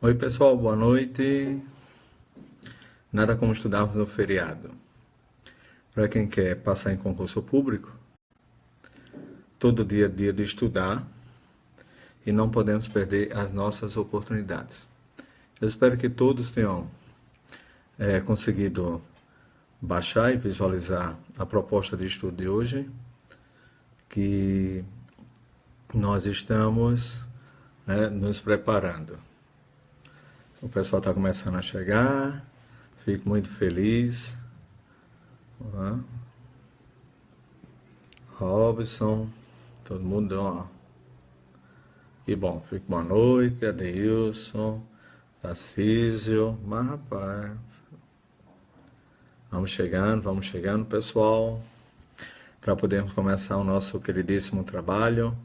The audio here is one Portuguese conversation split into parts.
Oi pessoal, boa noite. Nada como estudarmos no feriado. Para quem quer passar em concurso público, todo dia é dia de estudar e não podemos perder as nossas oportunidades. Eu espero que todos tenham conseguido baixar e visualizar a proposta de estudo de hoje, que nós estamos nos preparando. O pessoal está começando a chegar, fico muito feliz. Robson, todo mundo, ó. Que bom, fico boa noite, Adeilson, Tarcísio, mas rapaz, vamos chegando, pessoal, para podermos começar o nosso queridíssimo trabalho,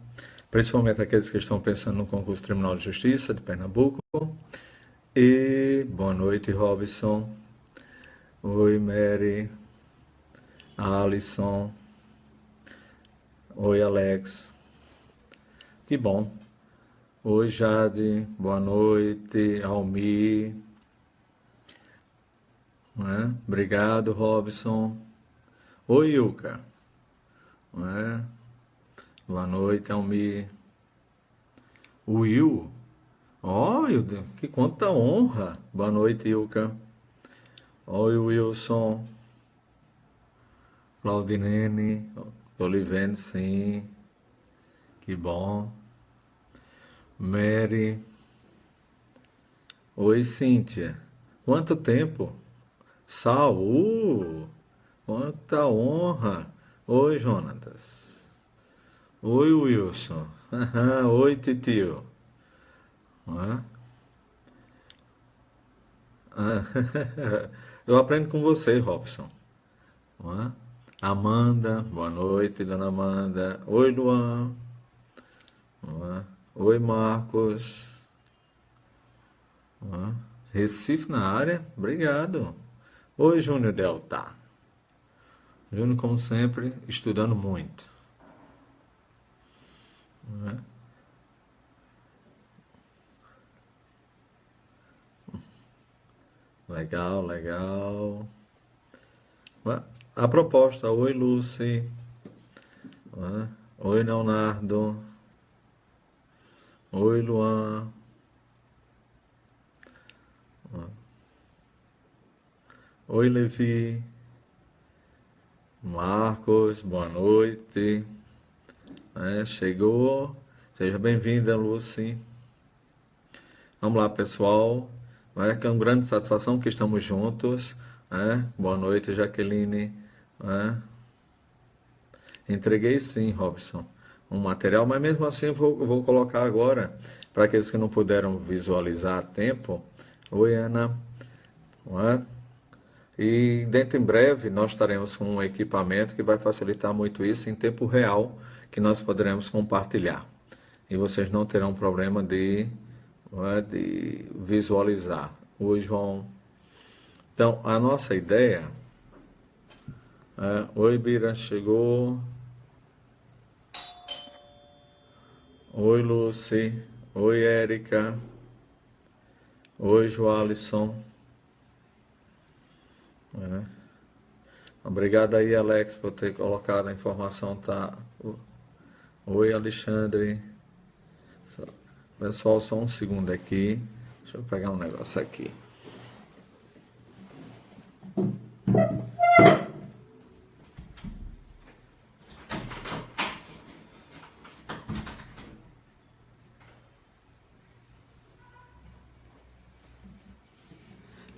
principalmente aqueles que estão pensando no concurso Tribunal de Justiça de Pernambuco. E boa noite, Robson. Oi, Mary. Alisson. Oi, Alex. Que bom. Oi, Jade. Boa noite, Almi. Obrigado, Robson. Oi, Ilka. Boa noite, Almi. Will. Oh, que quanta honra. Boa noite, Ilka. Oi, Wilson. Claudinene. Tô lhe vendo, sim. Que bom. Mary. Oi, Cíntia. Quanto tempo? Saul. Quanta honra. Oi, Jonatas. Oi, Wilson. Oi, titio. Eu aprendo com você, Robson. Amanda, boa noite, dona Amanda. Oi, Luan. Oi, Marcos. Recife na área, obrigado. Oi, Júnior Delta. Júnior, como sempre, estudando muito. Legal, legal. A proposta, oi, Lucy. Oi, Leonardo. Oi, Luan. Oi, Levi. Marcos, boa noite. Chegou. Seja bem-vinda, Lucy. Vamos lá, pessoal. Que é uma grande satisfação que estamos juntos. Boa noite, Jaqueline. Entreguei sim, Robson, um material, mas mesmo assim eu vou colocar agora, para aqueles que não puderam visualizar a tempo. Oi, Ana. E dentro em breve nós estaremos com um equipamento que vai facilitar muito isso em tempo real, que nós poderemos compartilhar. E vocês não terão problema de visualizar. Oi, João. Então, a nossa ideia... Oi, Bira, chegou. Oi, Lucy. Oi, Érica. Oi, Joalisson. Obrigado aí, Alex, por ter colocado a informação. Tá? Oi, Alexandre. Pessoal, só um segundo aqui. Deixa eu pegar um negócio aqui.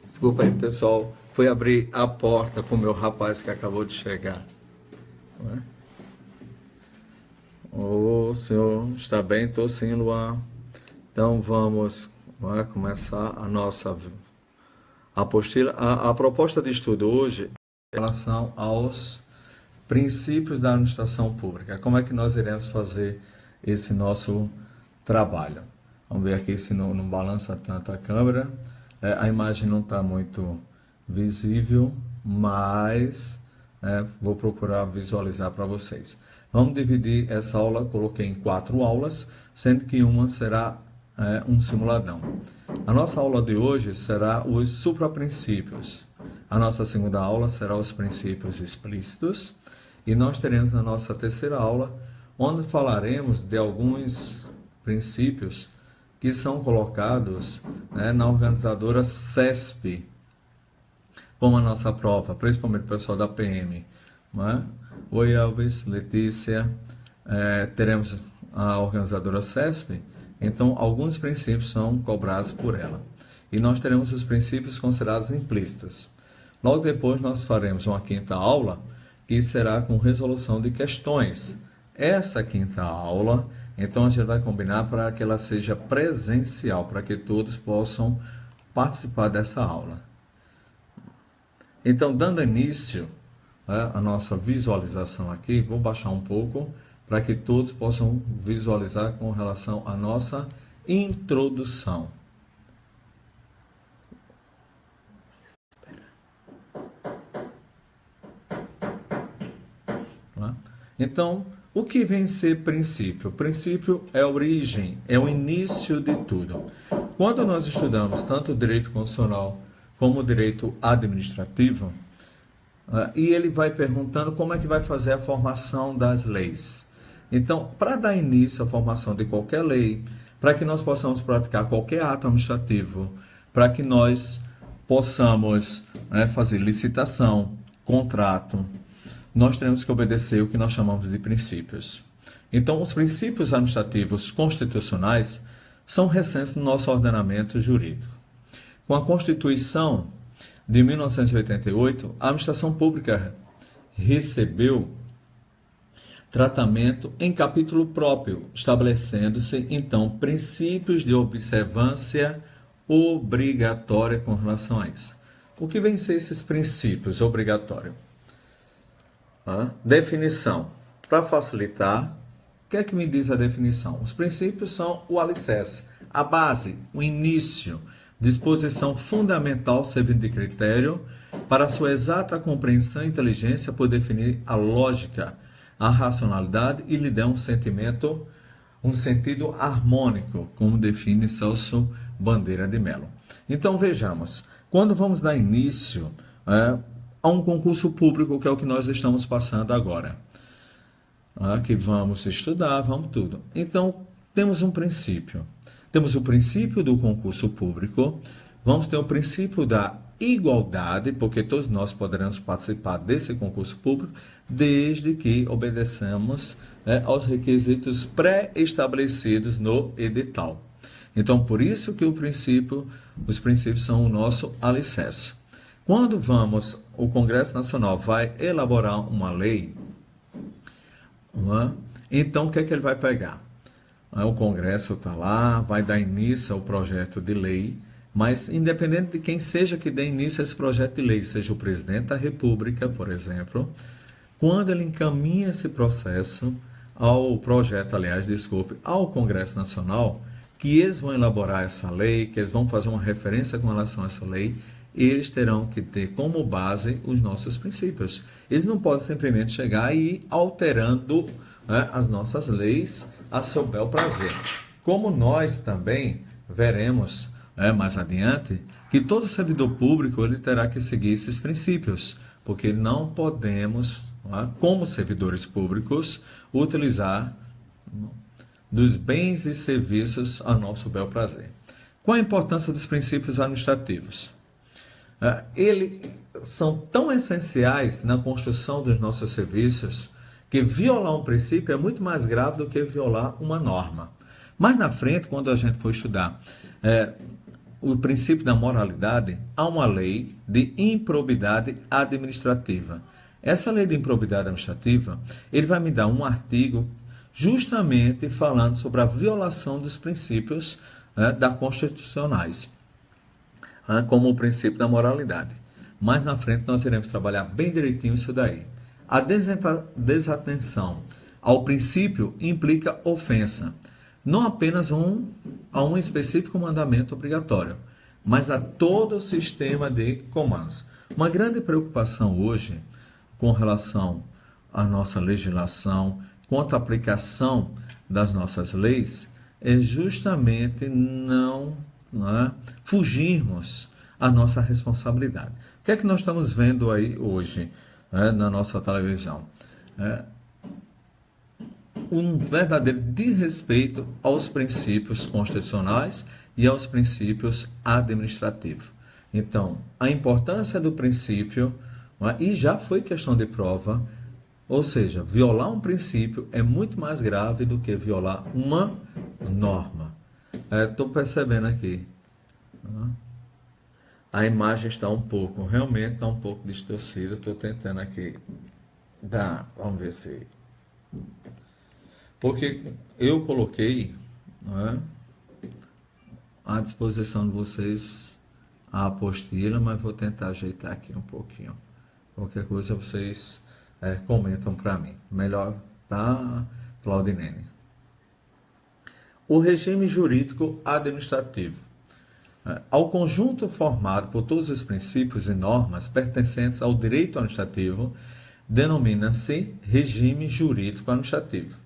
Desculpa aí, pessoal. Fui abrir a porta para o meu rapaz que acabou de chegar. Ô, senhor, está bem? Estou sim, Luan. Então, vamos começar a nossa apostila. A proposta de estudo hoje é em relação aos princípios da administração pública. Como é que nós iremos fazer esse nosso trabalho? Vamos ver aqui se não balança tanto a câmera. A imagem não está muito visível, mas vou procurar visualizar para vocês. Vamos dividir essa aula, coloquei em 4 aulas, sendo que uma será um simuladão. A nossa aula de hoje será os supraprincípios. A nossa segunda aula será os princípios explícitos. E nós teremos a nossa terceira aula, onde falaremos de alguns princípios que são colocados na organizadora CESP, como a nossa prova, principalmente o pessoal da PM. Oi, Elvis, Letícia, teremos a organizadora CESP, então alguns princípios são cobrados por ela. E nós teremos os princípios considerados implícitos. Logo depois nós faremos uma quinta aula, que será com resolução de questões. Essa quinta aula, então a gente vai combinar para que ela seja presencial, para que todos possam participar dessa aula. Então, dando início à nossa visualização aqui, vou baixar um pouco para que todos possam visualizar com relação à nossa introdução. Então, o que vem ser princípio? Princípio é a origem, é o início de tudo. Quando nós estudamos tanto o direito constitucional como o direito administrativo, e ele vai perguntando como é que vai fazer a formação das leis. Então, para dar início à formação de qualquer lei, para que nós possamos praticar qualquer ato administrativo, para que nós possamos fazer licitação, contrato, nós temos que obedecer o que nós chamamos de princípios. Então, os princípios administrativos constitucionais são recentes no nosso ordenamento jurídico. Com a Constituição de 1988, a administração pública recebeu tratamento em capítulo próprio, estabelecendo-se, então, princípios de observância obrigatória com relação a isso. O que vem ser esses princípios obrigatórios? Definição. Para facilitar, o que é que me diz a definição? Os princípios são o alicerce, a base, o início, disposição fundamental servindo de critério para sua exata compreensão e inteligência por definir a lógica, a racionalidade e lhe dar um sentimento, um sentido harmônico, como define Celso Bandeira de Mello. Então vejamos, quando vamos dar início a um concurso público, que é o que nós estamos passando agora, que vamos estudar, vamos tudo. Então, temos um princípio. Temos o princípio do concurso público, vamos ter o princípio da igualdade, porque todos nós poderemos participar desse concurso público, desde que obedeçamos aos requisitos pré-estabelecidos no edital. Então, por isso que os princípios são o nosso alicerce. Quando o Congresso Nacional vai elaborar uma lei, então o que é que ele vai pegar? O Congresso está lá, vai dar início ao projeto de lei, mas independente de quem seja que dê início a esse projeto de lei, seja o presidente da República, por exemplo, quando ele encaminha esse processo ao Congresso Nacional, que eles vão elaborar essa lei, que eles vão fazer uma referência com relação a essa lei, eles terão que ter como base os nossos princípios. Eles não podem simplesmente chegar e ir alterando as nossas leis a seu bel prazer. Como nós também veremos mais adiante, que todo servidor público ele terá que seguir esses princípios, porque não podemos, como servidores públicos, utilizar dos bens e serviços a nosso bel prazer. Qual a importância dos princípios administrativos? Eles são tão essenciais na construção dos nossos serviços que violar um princípio é muito mais grave do que violar uma norma. Mais na frente, quando a gente for estudar o princípio da moralidade, há uma lei de improbidade administrativa. Essa lei de improbidade administrativa, ele vai me dar um artigo justamente falando sobre a violação dos princípios da constitucionais, como o princípio da moralidade. Mais na frente nós iremos trabalhar bem direitinho isso daí. A desatenção ao princípio implica ofensa, não apenas a um específico mandamento obrigatório, mas a todo o sistema de comandos. Uma grande preocupação hoje com relação à nossa legislação, quanto à aplicação das nossas leis, é justamente não fugirmos à nossa responsabilidade. O que é que nós estamos vendo aí hoje na nossa televisão? Um verdadeiro desrespeito aos princípios constitucionais e aos princípios administrativos. Então, a importância do princípio, e já foi questão de prova, ou seja, violar um princípio é muito mais grave do que violar uma norma. Estou percebendo aqui. A imagem está realmente está um pouco distorcida. Estou tentando aqui vamos ver se... Porque eu coloquei à disposição de vocês a apostila, mas vou tentar ajeitar aqui um pouquinho. Qualquer coisa vocês comentam para mim. Melhor, tá, Claudinene? O regime jurídico administrativo. Ao conjunto formado por todos os princípios e normas pertencentes ao direito administrativo, denomina-se regime jurídico administrativo.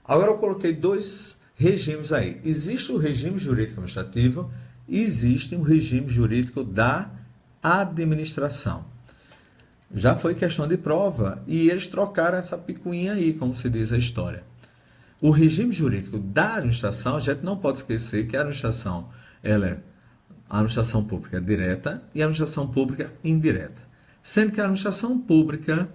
Agora eu coloquei dois regimes aí. Existe o regime jurídico administrativo e existe o regime jurídico da administração. Já foi questão de prova e eles trocaram essa picuinha aí, como se diz a história. O regime jurídico da administração, a gente não pode esquecer que a administração, ela é a administração pública direta e a administração pública indireta. Sendo que a administração pública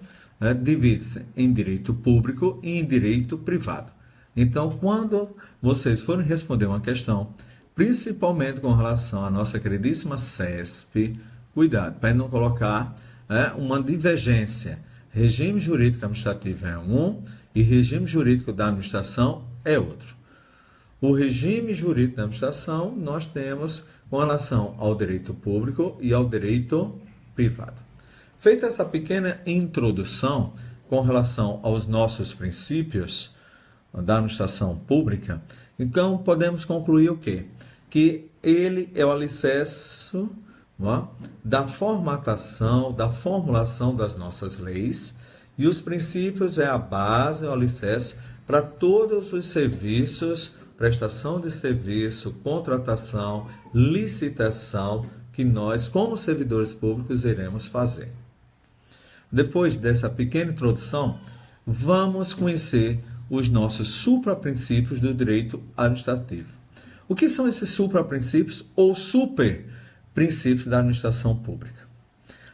divide-se em direito público e em direito privado. Então, quando vocês forem responder uma questão, principalmente com relação à nossa queridíssima CESP, cuidado, para não colocar uma divergência. Regime jurídico administrativo é um e regime jurídico da administração é outro. O regime jurídico da administração nós temos com relação ao direito público e ao direito privado. Feita essa pequena introdução com relação aos nossos princípios da administração pública, então podemos concluir o quê? Que ele é o alicerce da formatação, da formulação das nossas leis, e os princípios é a base, é o alicerce para todos os serviços, prestação de serviço, contratação, licitação, que nós, como servidores públicos, iremos fazer. Depois dessa pequena introdução, vamos conhecer os nossos supraprincípios do direito administrativo. O que são esses supraprincípios ou superprincípios da administração pública?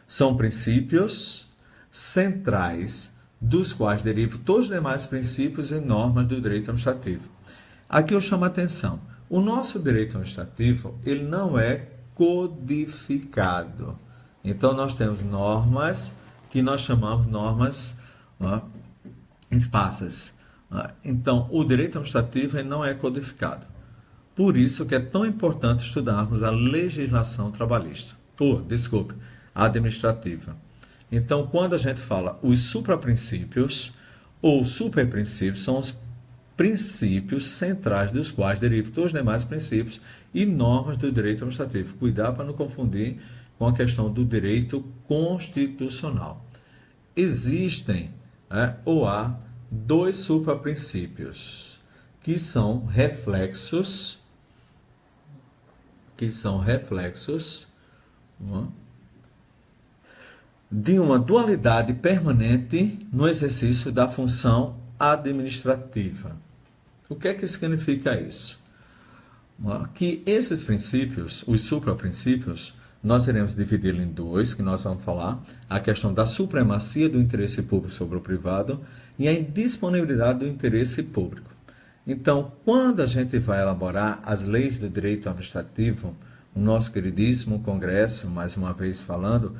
São princípios centrais dos quais derivam todos os demais princípios e normas do direito administrativo. Aqui eu chamo a atenção. O nosso direito administrativo, ele não é codificado. Então, nós temos normas que nós chamamos normas esparsas. Então, o direito administrativo ele não é codificado. Por isso que é tão importante estudarmos a legislação trabalhista. Administrativa. Então, quando a gente fala os supraprincípios ou superprincípios, são os princípios centrais dos quais derivam todos os demais princípios e normas do direito administrativo. Cuidado para não confundir com a questão do direito constitucional. Existem ou há dois supraprincípios que são reflexos de uma dualidade permanente no exercício da função administrativa. O que é que significa isso? Que esses princípios, os supraprincípios, nós iremos dividi-los em dois, que nós vamos falar, a questão da supremacia do interesse público sobre o privado e a indisponibilidade do interesse público. Então, quando a gente vai elaborar as leis do direito administrativo, o nosso queridíssimo Congresso, mais uma vez falando,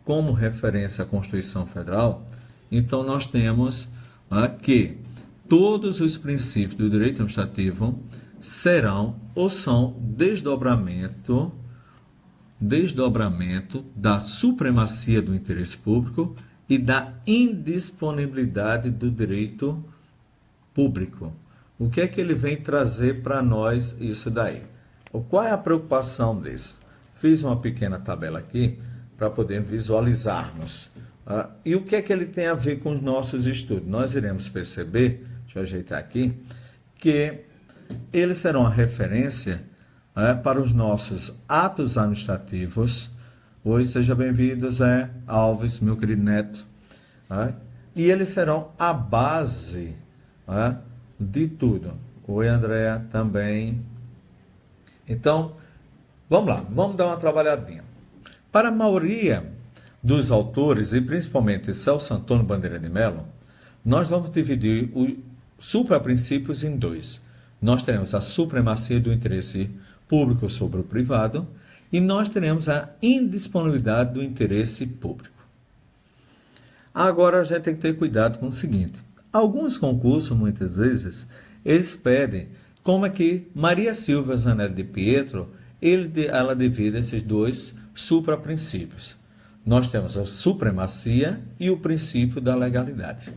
como referência à Constituição Federal, então nós temos que todos os princípios do direito administrativo serão ou são desdobramento da supremacia do interesse público e da indisponibilidade do direito público. O que é que ele vem trazer para nós isso daí? qual é a preocupação disso? Fiz uma pequena tabela aqui para poder visualizarmos. E o que é que ele tem a ver com os nossos estudos? Nós iremos perceber, deixa eu ajeitar aqui, que eles serão a referência para os nossos atos administrativos. Oi, seja bem-vindo, Zé Alves, meu querido neto. E eles serão a base de tudo. Oi, Andréa, também. Então, vamos lá, vamos dar uma trabalhadinha. Para a maioria dos autores, e principalmente Celso Antônio Bandeira de Mello, nós vamos dividir os supraprincípios em dois. Nós teremos a supremacia do interesse público sobre o privado e nós teremos a indisponibilidade do interesse público. Agora a gente tem que ter cuidado com o seguinte. Alguns concursos, muitas vezes, eles pedem como é que Maria Silvia Zanelli de Pietro, ela divide esses dois supraprincípios. Nós temos a supremacia e o princípio da legalidade.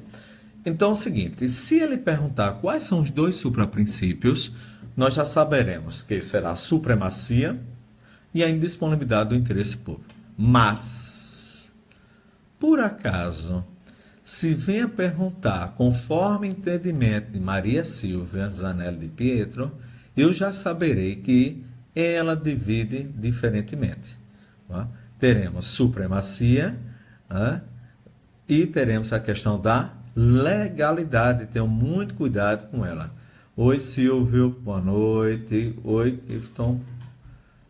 Então é o seguinte, se ele perguntar quais são os dois supraprincípios, nós já saberemos que será a supremacia e a indisponibilidade do interesse público. Mas, por acaso, se vem a perguntar, conforme entendimento de Maria Silvia Zanelli de Pietro, eu já saberei que ela divide diferentemente. Teremos supremacia e teremos a questão da legalidade. Tenham muito cuidado com ela. Oi, Silvio, boa noite. Oi, Clifton.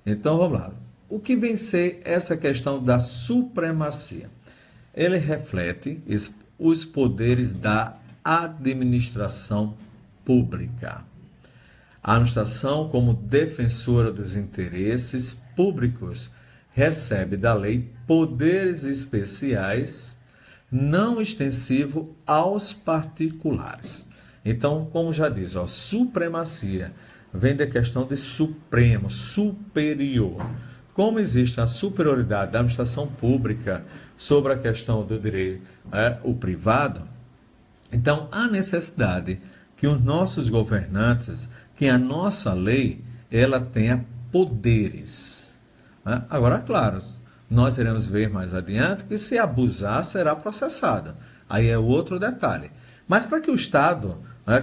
Então, vamos lá. O que vem ser essa questão da supremacia? Ele reflete os poderes da administração pública. A administração, como defensora dos interesses públicos, recebe da lei poderes especiais não extensivos aos particulares. Então, como já diz, supremacia vem da questão de supremo, superior. Como existe a superioridade da administração pública sobre a questão do direito o privado, então há necessidade que os nossos governantes, que a nossa lei, ela tenha poderes. Agora, claro, nós iremos ver mais adiante que se abusar será processado. Aí é outro detalhe. Mas para que o Estado,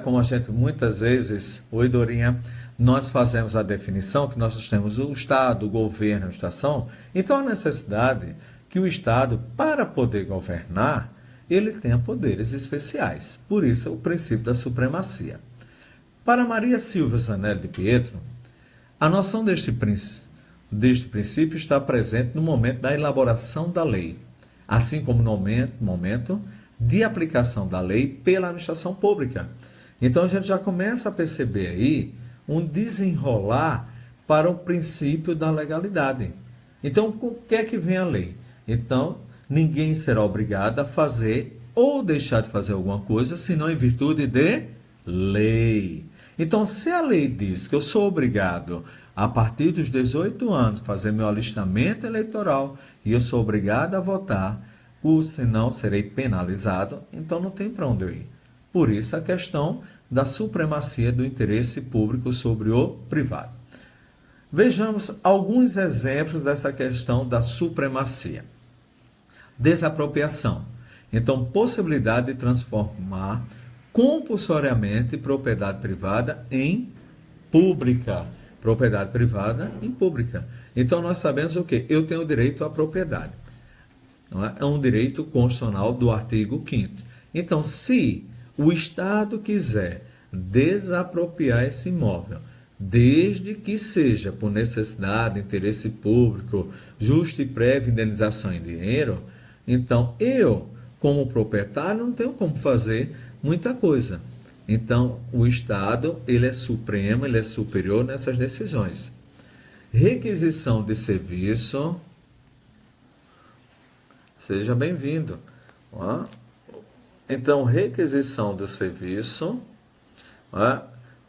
como a gente muitas vezes, oi Dorinha, nós fazemos a definição que nós temos o Estado, o governo, a administração, então a necessidade que o Estado, para poder governar, ele tenha poderes especiais. Por isso, o princípio da supremacia. Para Maria Silvia Zanelli de Pietro, a noção deste princípio está presente no momento da elaboração da lei, assim como no momento de aplicação da lei pela administração pública. Então, a gente já começa a perceber aí um desenrolar para o princípio da legalidade. Então, o que é que vem a lei? Então, ninguém será obrigado a fazer ou deixar de fazer alguma coisa, senão em virtude de lei. Então, se a lei diz que eu sou obrigado, a partir dos 18 anos, fazer meu alistamento eleitoral e eu sou obrigado a votar, senão serei penalizado, então não tem para onde eu ir. Por isso, a questão da supremacia do interesse público sobre o privado. Vejamos alguns exemplos dessa questão da supremacia. Desapropriação. Então, possibilidade de transformar compulsoriamente propriedade privada em pública. Propriedade privada em pública. Então, nós sabemos o quê? Eu tenho direito à propriedade. É um direito constitucional do artigo 5º. Então, se o Estado quiser desapropriar esse imóvel, desde que seja por necessidade, interesse público, justa e prévia indenização em dinheiro, então eu, como proprietário, não tenho como fazer muita coisa. Então, o Estado, ele é supremo, ele é superior nessas decisões. Requisição de serviço. Seja bem-vindo. Então, requisição do serviço.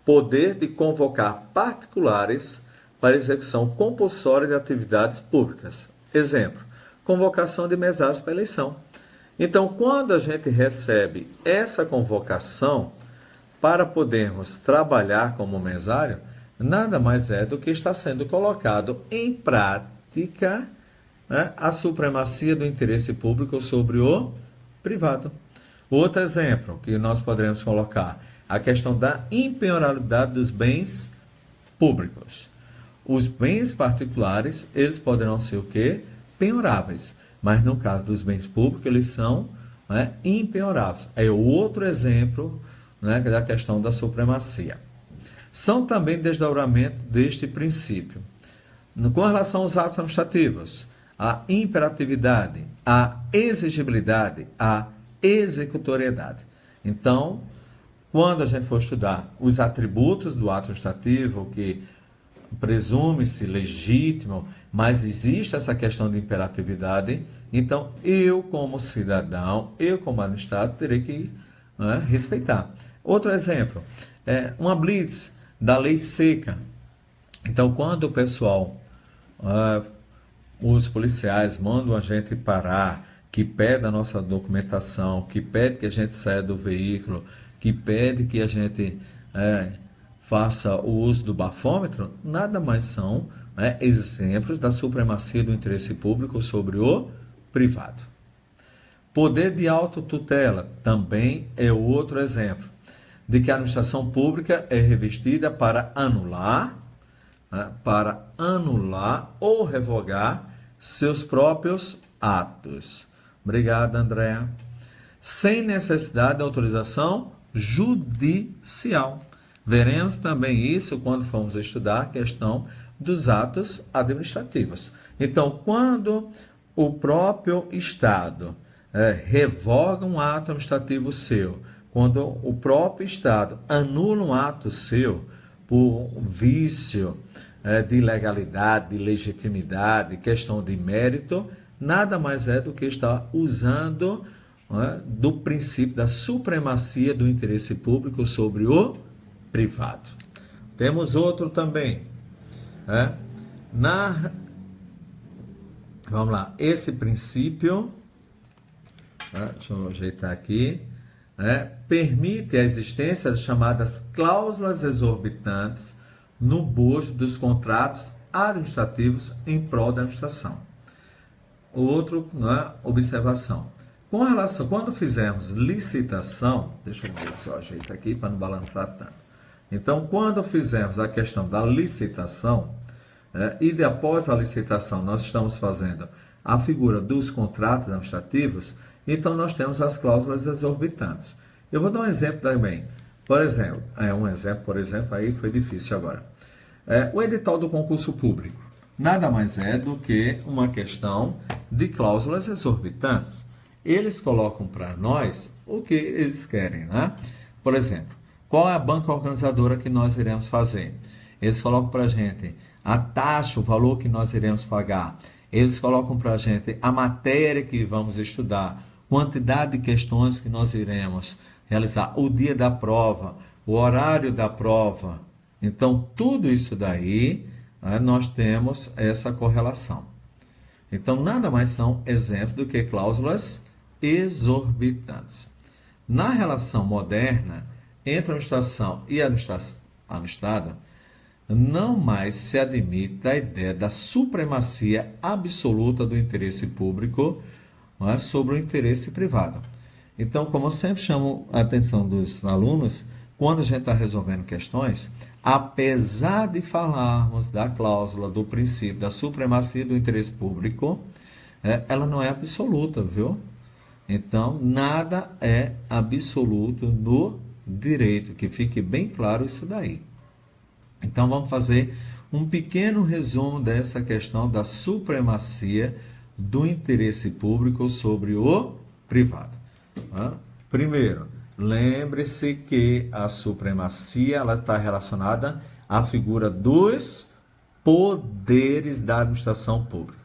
Poder de convocar particulares para execução compulsória de atividades públicas. Exemplo, convocação de mesários para eleição. Então, quando a gente recebe essa convocação para podermos trabalhar como mesário, nada mais é do que está sendo colocado em prática, né, a supremacia do interesse público sobre o privado. Outro exemplo que nós poderemos colocar, a questão da impenhorabilidade dos bens públicos. Os bens particulares, eles poderão ser o quê? Penhoráveis. Mas no caso dos bens públicos, eles são, né, impenhoráveis. É outro exemplo, né, da questão da supremacia. São também desdobramento deste princípio. Com relação aos atos administrativos, a imperatividade, a exigibilidade, a executoriedade. Então, quando a gente for estudar os atributos do ato administrativo, que presume-se legítimo, mas existe essa questão de imperatividade, então eu, como cidadão, eu, como administrado, terei que, né, respeitar. Outro exemplo, uma blitz da lei seca. Então, quando o pessoal, os policiais mandam a gente parar, que pede a nossa documentação, que pede que a gente saia do veículo, que pede que a gente faça o uso do bafômetro, nada mais são, né, exemplos da supremacia do interesse público sobre o privado. Poder de autotutela também é outro exemplo de que a administração pública é revestida para anular ou revogar seus próprios atos. Obrigado, Andréa. Sem necessidade de autorização judicial. Veremos também isso quando formos estudar a questão dos atos administrativos. Então, quando o próprio Estado revoga um ato administrativo seu, quando o próprio Estado anula um ato seu por vício de ilegalidade, de legitimidade, questão de mérito, nada mais é do que estar usando do princípio da supremacia do interesse público sobre o privado. Temos outro também. Vamos lá. Esse princípio, deixa eu ajeitar aqui, permite a existência das chamadas cláusulas exorbitantes no bojo dos contratos administrativos em prol da administração. Outro, observação. Com relação, quando fizermos licitação, deixa eu ver se eu ajeito aqui para não balançar tanto. Então, quando fizermos a questão da licitação, e após a licitação nós estamos fazendo a figura dos contratos administrativos, então nós temos as cláusulas exorbitantes. Eu vou dar um exemplo também. Por exemplo, aí foi difícil agora. O edital do concurso público nada mais é do que uma questão de cláusulas exorbitantes. Eles colocam para nós o que eles querem, né? Por exemplo, qual é a banca organizadora que nós iremos fazer? Eles colocam para a gente a taxa, o valor que nós iremos pagar. Eles colocam para a gente a matéria que vamos estudar, quantidade de questões que nós iremos realizar, o dia da prova, o horário da prova. Então, tudo isso daí, nós temos essa correlação. Então, nada mais são exemplos do que cláusulas exorbitantes. Na relação moderna entre a administração e a administrada, não mais se admite a ideia da supremacia absoluta do interesse público, sobre o interesse privado. Então, como eu sempre chamo a atenção dos alunos, quando a gente está resolvendo questões, apesar de falarmos da cláusula do princípio da supremacia do interesse público, ela não é absoluta, viu? Então, nada é absoluto no direito, que fique bem claro isso daí. Então, vamos fazer um pequeno resumo dessa questão da supremacia do interesse público sobre o privado. Primeiro, lembre-se que a supremacia ela está relacionada à figura dos poderes da administração pública.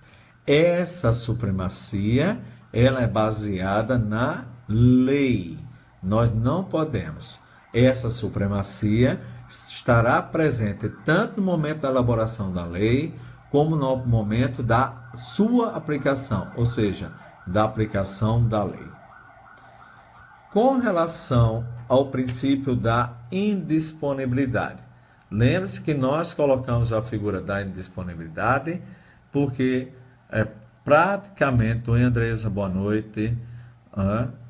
Essa supremacia ela é baseada na lei. Nós não podemos. Essa supremacia estará presente tanto no momento da elaboração da lei, como no momento da sua aplicação, ou seja, da aplicação da lei. Com relação ao princípio da indisponibilidade, Lembre-se que nós colocamos a figura da indisponibilidade porque praticamente, oi Andresa, boa noite,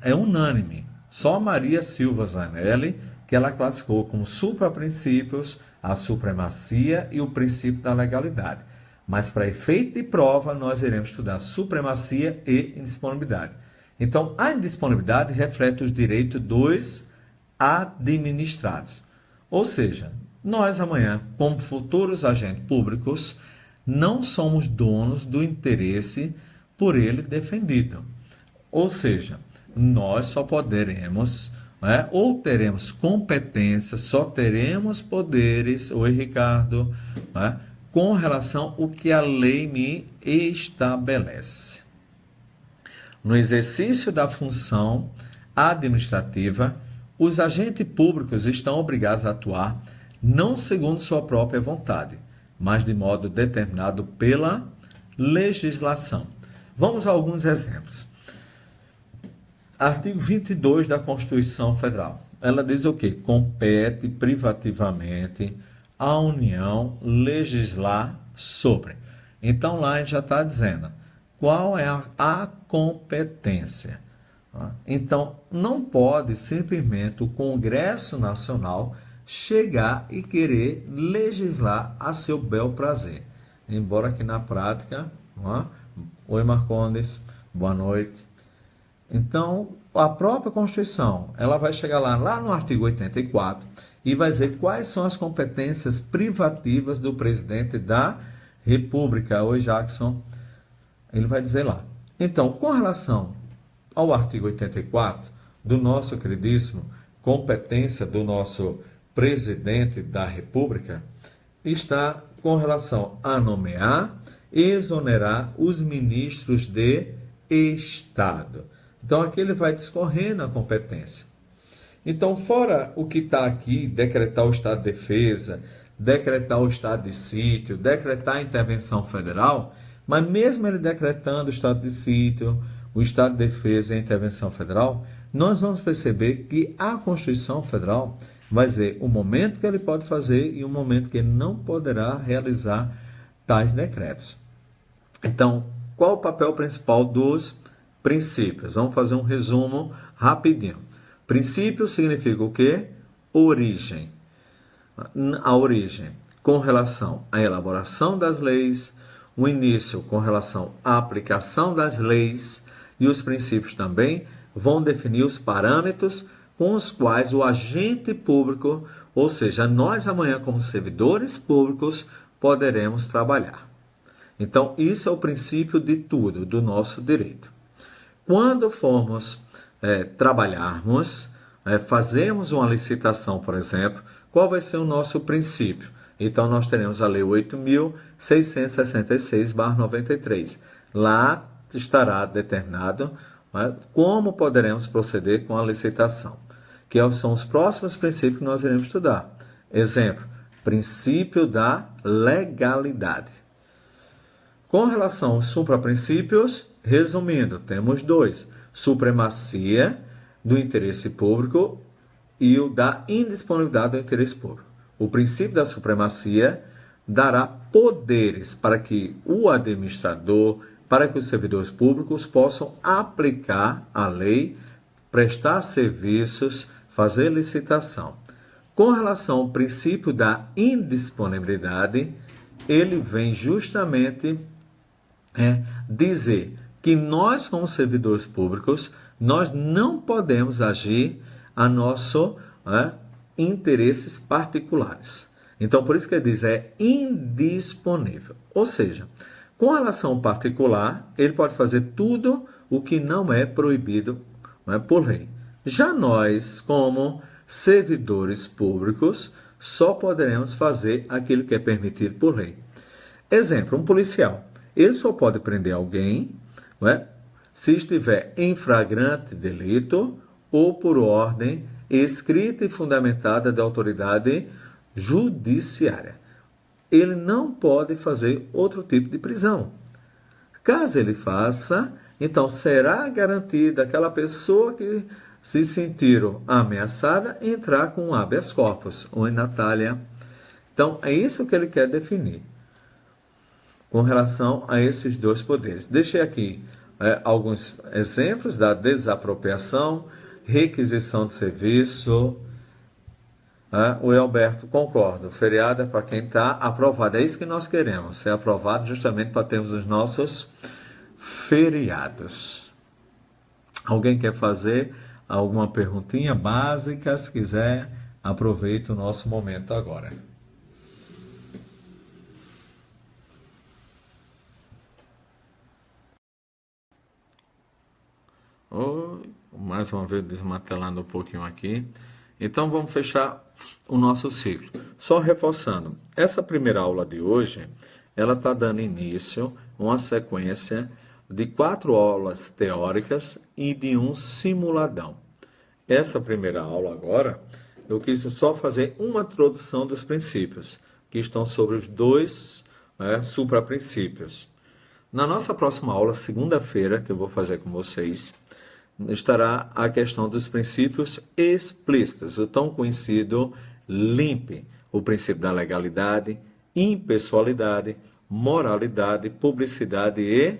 é unânime. Só Maria Silva Zanelli que ela classificou como supraprincípios a supremacia e o princípio da legalidade. Mas para efeito de prova, nós iremos estudar supremacia e indisponibilidade. Então, a indisponibilidade reflete os direitos dos administrados. Ou seja, nós amanhã, como futuros agentes públicos, não somos donos do interesse por ele defendido. Ou seja, nós só poderemos, ou teremos competência, só teremos poderes, oi Ricardo, com relação ao que a lei me estabelece. No exercício da função administrativa, os agentes públicos estão obrigados a atuar não segundo sua própria vontade, mas de modo determinado pela legislação. Vamos a alguns exemplos. Artigo 22 da Constituição Federal. Ela diz o quê? Compete privativamente à União legislar sobre. Então lá a gente já está dizendo qual é a competência. Então não pode simplesmente o Congresso Nacional chegar e querer legislar a seu bel prazer. Embora que na prática, oi Marcondes, boa noite. Então, a própria Constituição, ela vai chegar lá no artigo 84 e vai dizer quais são as competências privativas do presidente da República. Oi Jackson, ele vai dizer lá. Então, com relação ao artigo 84 do nosso queridíssimo competência do nosso presidente da República, está com relação a nomear e exonerar os ministros de Estado. Então, aqui ele vai discorrendo a competência. Então, fora o que está aqui, decretar o estado de defesa, decretar o estado de sítio, decretar a intervenção federal, mas mesmo ele decretando o estado de sítio, o estado de defesa e a intervenção federal, nós vamos perceber que a Constituição Federal vai dizer o momento que ele pode fazer e o momento que ele não poderá realizar tais decretos. Então, qual o papel principal dos princípios? Vamos fazer um resumo rapidinho. Princípio significa o quê? Origem. A origem com relação à elaboração das leis, o início com relação à aplicação das leis e os princípios também vão definir os parâmetros com os quais o agente público, ou seja, nós amanhã como servidores públicos, poderemos trabalhar. Então, isso é o princípio de tudo, do nosso direito. Quando formos trabalharmos, fazemos uma licitação, por exemplo, qual vai ser o nosso princípio? Então, nós teremos a Lei 8.666/93. Lá estará determinado como poderemos proceder com a licitação, que são os próximos princípios que nós iremos estudar. Exemplo, princípio da legalidade. Com relação aos supraprincípios, resumindo, temos dois: supremacia do interesse público e o da indisponibilidade do interesse público. O princípio da supremacia dará poderes para que o administrador, para que os servidores públicos possam aplicar a lei, prestar serviços, fazer licitação. Com relação ao princípio da indisponibilidade, ele vem justamente dizer que nós, como servidores públicos, nós não podemos agir a nossos interesses particulares. Então, por isso que ele diz, é indisponível. Ou seja, com relação ao particular, ele pode fazer tudo o que não é proibido por lei. Já nós, como servidores públicos, só poderemos fazer aquilo que é permitido por lei. Exemplo, um policial. Ele só pode prender alguém se estiver em flagrante delito ou por ordem escrita e fundamentada da autoridade judiciária. Ele não pode fazer outro tipo de prisão. Caso ele faça, então será garantida aquela pessoa que se sentir ameaçada entrar com um habeas corpus. Oi, Natália. Então, é isso que ele quer definir com relação a esses dois poderes. Deixei aqui alguns exemplos da desapropriação, requisição de serviço. O Alberto concorda, o feriado é para quem está aprovado. É isso que nós queremos, ser aprovado justamente para termos os nossos feriados. Alguém quer fazer alguma perguntinha básica? Se quiser, aproveita o nosso momento agora. Mais uma vez desmantelando um pouquinho aqui. Então vamos fechar o nosso ciclo. Só reforçando, essa primeira aula de hoje, ela está dando início a uma sequência de 4 aulas teóricas e de um simuladão. Essa primeira aula agora, eu quis só fazer uma introdução dos princípios, que estão sobre os 2 supraprincípios. Na nossa próxima aula, segunda-feira, que eu vou fazer com vocês, estará a questão dos princípios explícitos, o tão conhecido LIMP, o princípio da legalidade, impessoalidade, moralidade, publicidade e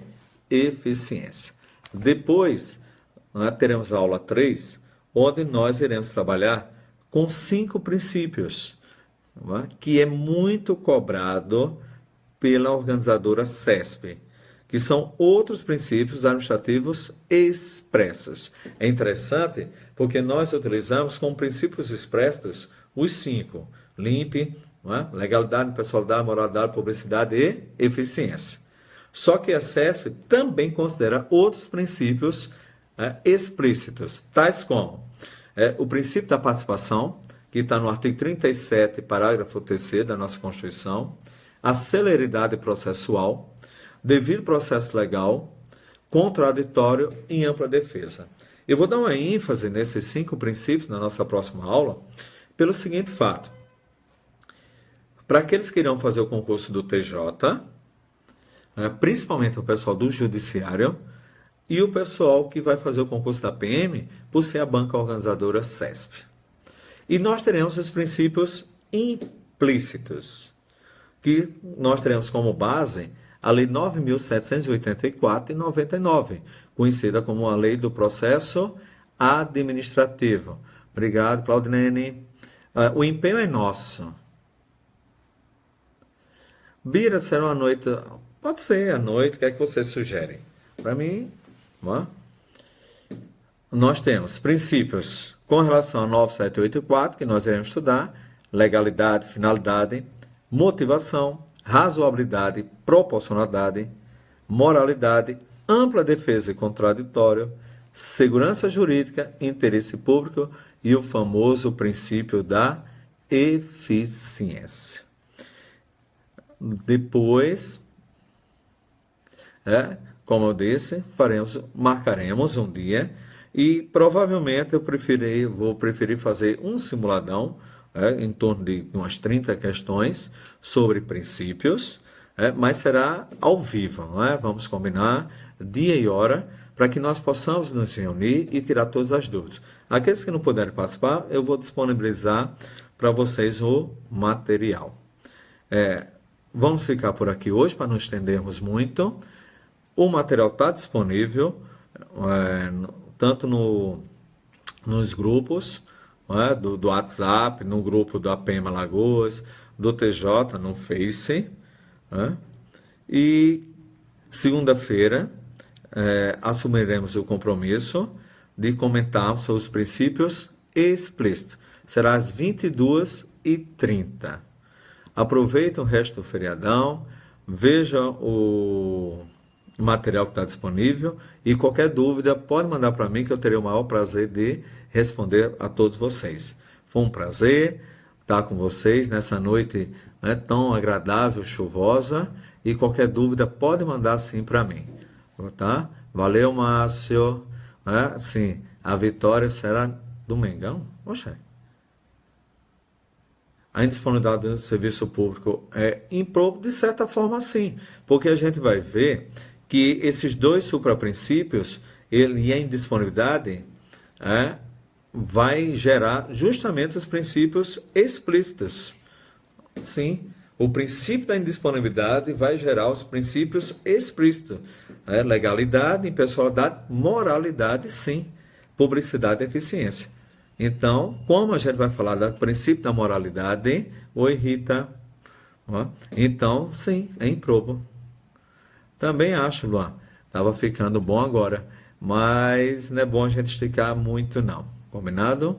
eficiência. Depois, teremos a aula 3, onde nós iremos trabalhar com 5 princípios, que é muito cobrado pela organizadora CESP, que são outros princípios administrativos expressos. É interessante porque nós utilizamos como princípios expressos os 5, LIMP, legalidade, pessoalidade, moralidade, publicidade e eficiência. Só que a CESP também considera outros princípios explícitos, tais como o princípio da participação, que está no artigo 37, parágrafo 3º da nossa Constituição, a celeridade processual, devido processo legal, contraditório e ampla defesa. Eu vou dar uma ênfase nesses 5 princípios na nossa próxima aula, pelo seguinte fato. Para aqueles que irão fazer o concurso do TJ, principalmente o pessoal do Judiciário, e o pessoal que vai fazer o concurso da PM, por ser a banca organizadora CESP. E nós teremos os princípios implícitos, que nós teremos como base a Lei 9.784 e 99, conhecida como a Lei do Processo Administrativo. Obrigado, Claudinene. O empenho é nosso. Bira, será uma noite... Pode ser à noite, o que é que vocês sugerem? Para mim, nós temos princípios com relação a 9784, que nós iremos estudar, legalidade, finalidade, motivação, razoabilidade, proporcionalidade, moralidade, ampla defesa e contraditório, segurança jurídica, interesse público e o famoso princípio da eficiência. Depois, como eu disse, marcaremos um dia e provavelmente vou preferir fazer um simuladão em torno de umas 30 questões sobre princípios, mas será ao vivo, Vamos combinar dia e hora para que nós possamos nos reunir e tirar todas as dúvidas. Aqueles que não puderem participar, eu vou disponibilizar para vocês o material. Vamos ficar por aqui hoje para não estendermos muito. O material está disponível tanto nos grupos do WhatsApp, no grupo da PM Alagoas, do TJ, no Face. E segunda-feira assumiremos o compromisso de comentar sobre os princípios explícitos. Será às 22h30. Aproveita o resto do feriadão, veja o material que está disponível e qualquer dúvida pode mandar para mim que eu terei o maior prazer de responder a todos vocês. Foi um prazer estar com vocês nessa noite tão agradável, chuvosa, e qualquer dúvida pode mandar sim para mim, tá? Valeu, Márcio. Sim, a vitória será do Mengão? Poxa. A indisponibilidade do serviço público é impróprio, de certa forma, sim, porque a gente vai ver que esses 2 supraprincípios e a indisponibilidade vai gerar justamente os princípios explícitos, Sim. O princípio da indisponibilidade vai gerar os princípios explícitos. Legalidade, impessoalidade, moralidade, sim. Publicidade e eficiência. Então, como a gente vai falar do princípio da moralidade, oi Rita. Ó, então, sim, é improbo. Também acho, Luan. Tava ficando bom agora. Mas não é bom a gente esticar muito, não. Combinado?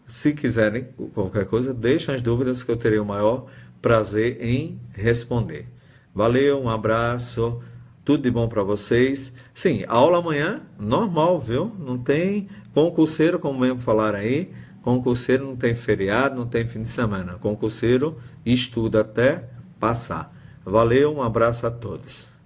Se quiserem qualquer coisa, deixem as dúvidas que eu terei o maior prazer em responder. Valeu, um abraço, tudo de bom para vocês. Sim, aula amanhã, normal, viu? Não tem concurseiro, como mesmo falaram aí, concurseiro não tem feriado, não tem fim de semana. Concurseiro estuda até passar. Valeu, um abraço a todos.